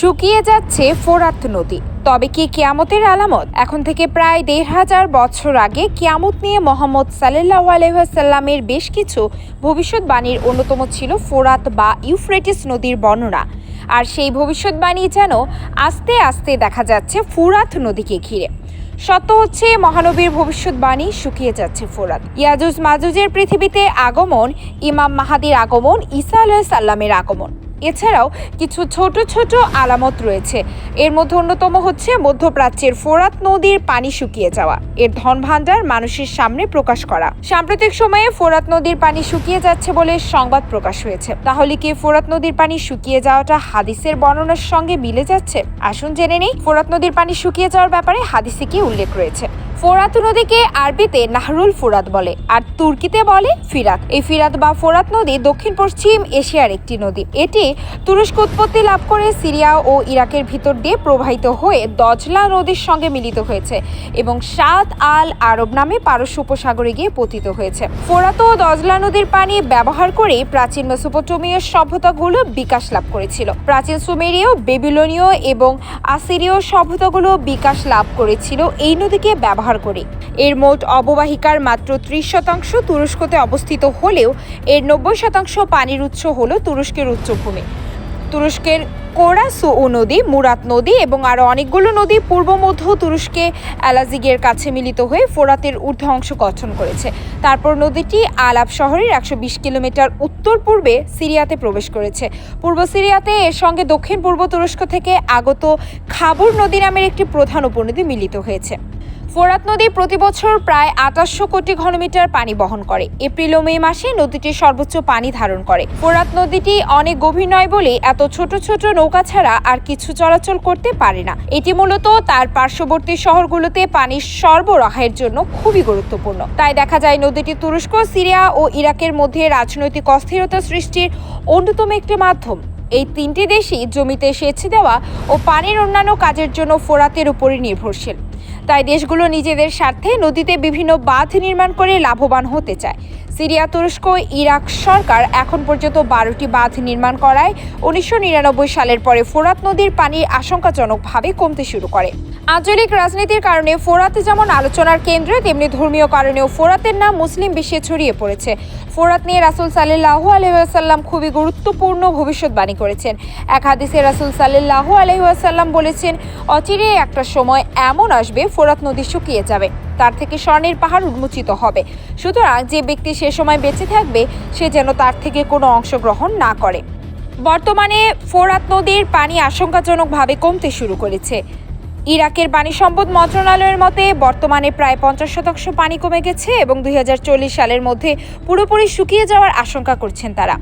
শুকিয়ে যাচ্ছে ফোরাত নদী। তবে কি কিয়ামতের আলামত? এখন থেকে প্রায় ১৫০০ বছর আগে কিয়ামত নিয়ে মোহাম্মদ সাল্লাল্লাহু আলাইহি ওয়াসাল্লামের বেশ কিছু ভবিষ্যৎবাণীর অন্যতম ছিল ফোরাত বা ইউফ্রেটিস নদীর বর্ণনা। আর সেই ভবিষ্যৎবাণী যেন আস্তে আস্তে দেখা যাচ্ছে ফোরাত নদীকে ঘিরে। সত্য হচ্ছে, মহানবীর ভবিষ্যৎবাণী, শুকিয়ে যাচ্ছে ফোরাত। ইয়াজুজ মাজুজের পৃথিবীতে আগমন, ইমাম মাহাদির আগমন, ঈসা আলাইহিস সালামের আগমন। এছাড়াও কিছু ছোট ছোট আলামত রয়েছে। এর মধ্যে অন্যতম হচ্ছে মধ্যপ্রাচ্যের ফোরাত নদীর পানি শুকিয়ে যাওয়া, এর ধনভাণ্ডার মানুষের সামনে প্রকাশ করা। সাম্প্রতিক সময়ে ফোরাত নদীর পানি শুকিয়ে যাচ্ছে বলে সংবাদ প্রকাশ হয়েছে। তাহলে কি ফোরাত নদীর পানি শুকিয়ে যাওয়াটা হাদিসের বর্ণনার সঙ্গে মিলে যাচ্ছে? আসুন জেনে নেই ফোরাত নদীর পানি শুকিয়ে যাওয়ার ব্যাপারে হাদিসে কি উল্লেখ রয়েছে। ফোরাত নদীকে আরবিতে নাহরুল ফোরাত বলে, আর তুর্কিতে বলে ফিরাত। এই ফিরাত বা ফোরাত নদী দক্ষিণ পশ্চিম এশিয়ার একটি নদী। এটি তুরস্ক উৎপত্তি লাভ করে সিরিয়া ও ইরাকের ভিতর দিয়ে প্রবাহিত হয়ে দজলা নদীর সঙ্গে মিলিত হয়েছে এবং সাত আল আরব নামে পারস্য উপসাগরে গিয়ে পতিত হয়েছে। ফোরাত ও দজলা নদীর পানি ব্যবহার করে প্রাচীন মেসোপটেমীয় সভ্যতাগুলো বিকাশ লাভ করেছিল। প্রাচীন সুমেরীয়, বেবিলনীয় এবং আসিরীয় সভ্যতাগুলো বিকাশ লাভ করেছিল এই নদীকে ব্যবহার করে। এর মোট অববাহিকার মাত্র ৩০% তুরস্কতে অবস্থিত হলেও এর ৯০% পানির উৎস হলো তুরস্কের উচ্চভূমি। তুরস্কের কোরাসু নদী, মুরাত নদী এবং আরও অনেকগুলো নদী পূর্ব মধ্য তুরস্কে আলাজিগের কাছে মিলিত হয়ে ফোরাতের ঊর্ধ্ব অংশ গঠন করেছে। তারপর নদীটি আলাপ শহরের ১২০ কিলোমিটার উত্তর পূর্বে সিরিয়াতে প্রবেশ করেছে। পূর্ব সিরিয়াতে এর সঙ্গে দক্ষিণ পূর্ব তুরস্ক থেকে আগত খবর নদী নামের একটি প্রধান উপনদী মিলিত হয়েছে। ফোরাত নদী প্রতি বছর প্রায় ২৮০০ কোটি ঘনমিটার পানি বহন করে। এপ্রিল ও মে মাসে নদীটি সর্বোচ্চ পানি ধারণ করে। ফোরাত নদীটি অনেক গভীর নয় বলে এত ছোট ছোট নৌকা ছাড়া আর কিছু চলাচল করতে পারে না। এটি মূলত তার পার্শ্ববর্তী শহরগুলোতে পানির সরবরাহের জন্য খুবই গুরুত্বপূর্ণ। তাই দেখা যায় নদীটি তুরস্ক, সিরিয়া ও ইরাকের মধ্যে রাজনৈতিক অস্থিরতা সৃষ্টির অন্যতম একটি মাধ্যম। এই তিনটি দেশই জমিতে সেচ দেওয়া ও পানির অন্যান্য কাজের জন্য ফোরাতের উপরই নির্ভরশীল। তাই দেশগুলো নিজেদের স্বার্থে নদীতে বিভিন্ন বাঁধ নির্মাণ করে লাভবান হতে চায়। সিরিয়া, তুরস্ক, ইরাক সরকার এখন পর্যন্ত ১২টি বাঁধ নির্মাণ করায় ১৯৯৯ সালের পরে ফোরাত নদীর পানির আশঙ্কাজনকভাবে কমতে শুরু করে। আঞ্চলিক রাজনীতির কারণে ফোরাত যেমন আলোচনার কেন্দ্রে, তেমনি ধর্মীয় কারণেও ফোরাতের নাম মুসলিম বিশ্বে ছড়িয়ে পড়েছে। ফোরাত নিয়ে রাসূল সাল্লাল্লাহু আলাইহি ওয়াসাল্লাম খুবই গুরুত্বপূর্ণ ভবিষ্যৎবাণী করেছেন। এক হাদিসে রাসূল সাল্লাল্লাহু আলাইহি ওয়াসাল্লাম বলেছেন, অচিরে একটা সময় এমন আসবে ফোরাত নদী শুকিয়ে যাবে, তার থেকে স্বর্ণের পাহাড় উন্মোচিত হবে। সুতরাং যে ব্যক্তি সে সময় বেঁচে থাকবে সে যেন তার থেকে কোনো অংশগ্রহণ না করে। বর্তমানে ফোরাত নদীর পানি আশঙ্কাজনকভাবে কমতে শুরু করেছে। ইরাকের পানি সম্পদ মন্ত্রণালয়ের মতে বর্তমানে প্রায় ৫০% পানি কমে গেছে এবং ২০৪০ সালের মধ্যে পুরোপুরি শুকিয়ে যাওয়ার আশঙ্কা করছেন তারা।